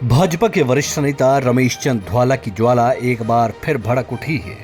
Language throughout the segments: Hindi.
भाजपा के वरिष्ठ नेता रमेश चंद ध्वाला की ज्वाला एक बार फिर भड़क उठी है।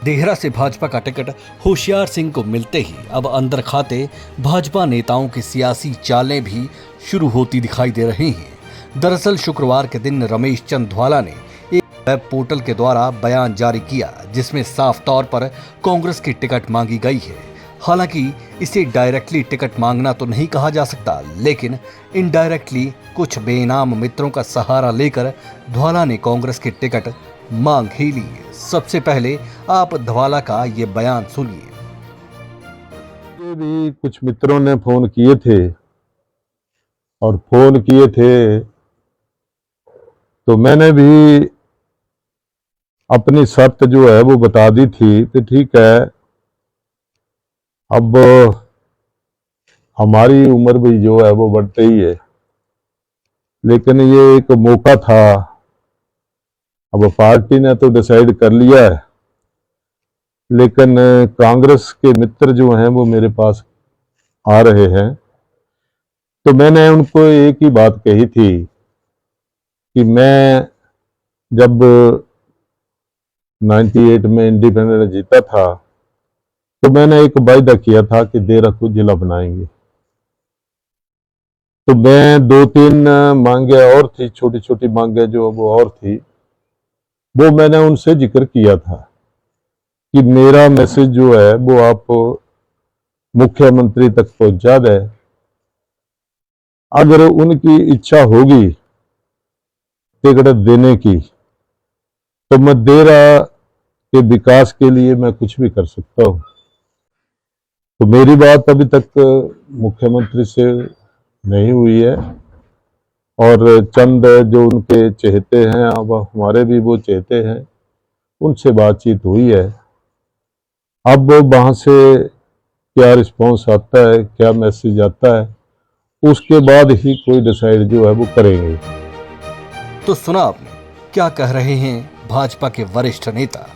देहरा से भाजपा का टिकट होशियार सिंह को मिलते ही अब अंदर खाते भाजपा नेताओं की सियासी चालें भी शुरू होती दिखाई दे रही हैं। दरअसल शुक्रवार के दिन रमेश चंद ध्वाला ने एक वेब पोर्टल के द्वारा बयान जारी किया, जिसमें साफ तौर पर कांग्रेस की टिकट मांगी गई है। हालांकि इसे डायरेक्टली टिकट मांगना तो नहीं कहा जा सकता, लेकिन इनडायरेक्टली कुछ बेनाम मित्रों का सहारा लेकर ध्वाला ने कांग्रेस की टिकट मांग ही ली। सबसे पहले आप ध्वाला का ये बयान सुनिए। ये भी कुछ मित्रों ने फोन किए थे तो मैंने भी अपनी शर्त जो है वो बता दी थी कि ठीक है, अब हमारी उम्र भी जो है वो बढ़ते ही है, लेकिन ये एक मौका था। अब पार्टी ने तो डिसाइड कर लिया है, लेकिन कांग्रेस के मित्र जो हैं वो मेरे पास आ रहे हैं, तो मैंने उनको एक ही बात कही थी कि मैं जब 98 में इंडिपेंडेंट जीता था तो मैंने एक वायदा किया था कि देहरा को जिला बनाएंगे। तो मैं 2-3 मांगे और थी, छोटी छोटी मांगे जो वो और थी, वो मैंने उनसे जिक्र किया था कि मेरा मैसेज जो है वो आप मुख्यमंत्री तक पहुंचा दे। अगर उनकी इच्छा होगी टिकट देने की तो मैं देहरा के विकास के लिए मैं कुछ भी कर सकता हूं। तो मेरी बात अभी तक मुख्यमंत्री से नहीं हुई है, और चंद जो उनके चहेते हैं, अब हमारे भी वो चहेते हैं, उनसे बातचीत हुई है। अब वहां से क्या रिस्पॉन्स आता है, क्या मैसेज आता है, उसके बाद ही कोई डिसाइड जो है वो करेंगे। तो सुना आपने क्या कह रहे हैं भाजपा के वरिष्ठ नेता।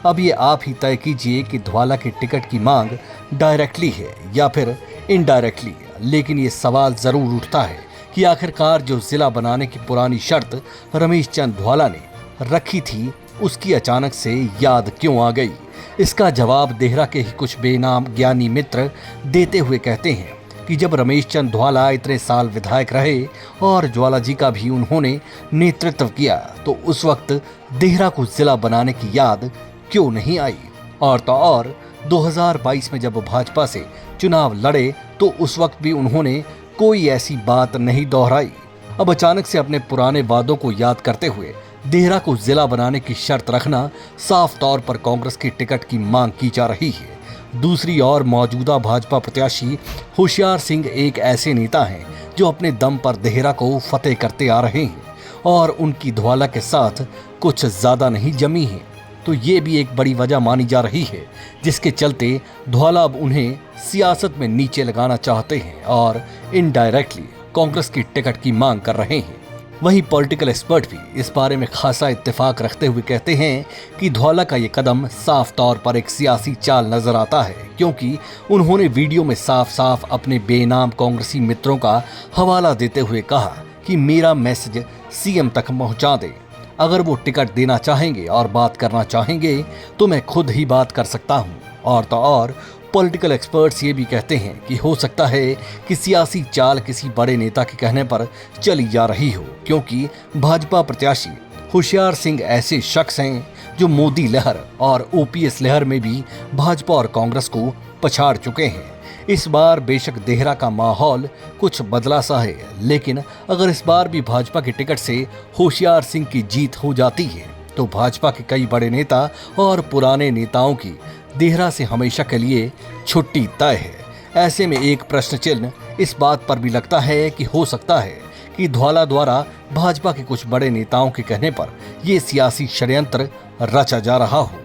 अब ये आप ही तय कीजिए कि ध्वाला की टिकट की मांग डायरेक्टली है या फिर इनडायरेक्टली। लेकिन ये सवाल जरूर उठता है कि आखिरकार जो जिला बनाने की पुरानी शर्त रमेश चंद ध्वाला ने रखी थी, उसकी अचानक से याद क्यों आ गई। इसका जवाब देहरा के ही कुछ बेनाम ज्ञानी मित्र देते हुए कहते हैं कि जब रमेश चंद ध्वाला इतने साल विधायक रहे और ज्वाला जी का भी उन्होंने नेतृत्व किया, तो उस वक्त देहरा को जिला बनाने की याद क्यों नहीं आई। और तो और 2022 में जब भाजपा से चुनाव लड़े तो उस वक्त भी उन्होंने कोई ऐसी बात नहीं दोहराई। अब अचानक से अपने पुराने वादों को याद करते हुए देहरा को जिला बनाने की शर्त रखना साफ तौर पर कांग्रेस की टिकट की मांग की जा रही है। दूसरी ओर मौजूदा भाजपा प्रत्याशी होशियार सिंह एक ऐसे नेता हैं जो अपने दम पर देहरा को फतेह करते आ रहे हैं और उनकी ध्वाला के साथ कुछ ज्यादा नहीं जमी है। तो ये भी एक बड़ी वजह मानी जा रही है जिसके चलते ध्वाला अब उन्हें सियासत में नीचे लगाना चाहते हैं और इनडायरेक्टली कांग्रेस की टिकट की मांग कर रहे हैं। वहीं पॉलिटिकल एक्सपर्ट भी इस बारे में खासा इत्तेफाक रखते हुए कहते हैं कि ध्वाला का ये कदम साफ तौर पर एक सियासी चाल नजर आता है, क्योंकि उन्होंने वीडियो में साफ साफ अपने बेनाम कांग्रेसी मित्रों का हवाला देते हुए कहा कि मेरा मैसेज सीएम तक पहुंचा दे। अगर वो टिकट देना चाहेंगे और बात करना चाहेंगे तो मैं खुद ही बात कर सकता हूं। और तो और पॉलिटिकल एक्सपर्ट्स ये भी कहते हैं कि हो सकता है कि सियासी चाल किसी बड़े नेता के कहने पर चली जा रही हो, क्योंकि भाजपा प्रत्याशी होशियार सिंह ऐसे शख्स हैं जो मोदी लहर और ओपीएस लहर में भी भाजपा और कांग्रेस को पछाड़ चुके हैं। इस बार बेशक देहरा का माहौल कुछ बदला सा है, लेकिन अगर इस बार भी भाजपा की टिकट से होशियार सिंह की जीत हो जाती है तो भाजपा के कई बड़े नेता और पुराने नेताओं की देहरा से हमेशा के लिए छुट्टी तय है। ऐसे में एक प्रश्न चिन्ह इस बात पर भी लगता है कि हो सकता है कि ध्वाला द्वारा भाजपा के कुछ बड़े नेताओं के कहने पर यह सियासी षड्यंत्र रचा जा रहा हो।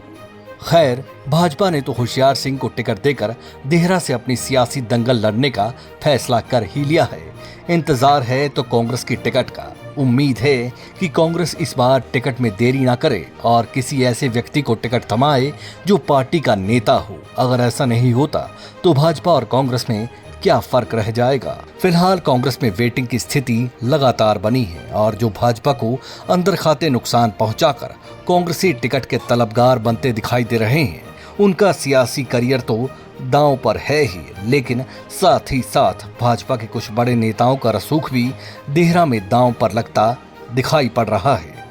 खैर, भाजपा ने तो होशियार सिंह को टिकट देकर देहरा से अपनी सियासी दंगल लड़ने का फैसला कर ही लिया है। इंतजार है तो कांग्रेस की टिकट का। उम्मीद है कि कांग्रेस इस बार टिकट में देरी ना करे और किसी ऐसे व्यक्ति को टिकट थमाए जो पार्टी का नेता हो। अगर ऐसा नहीं होता तो भाजपा और कांग्रेस में क्या फर्क रह जाएगा। फिलहाल कांग्रेस में वेटिंग की स्थिति लगातार बनी है और जो भाजपा को अंदर खाते नुकसान पहुंचाकर कांग्रेसी टिकट के तलबगार बनते दिखाई दे रहे हैं, उनका सियासी करियर तो दांव पर है ही, लेकिन साथ ही साथ भाजपा के कुछ बड़े नेताओं का रसूख भी देहरा में दांव पर लगता दिखाई पड़ रहा है।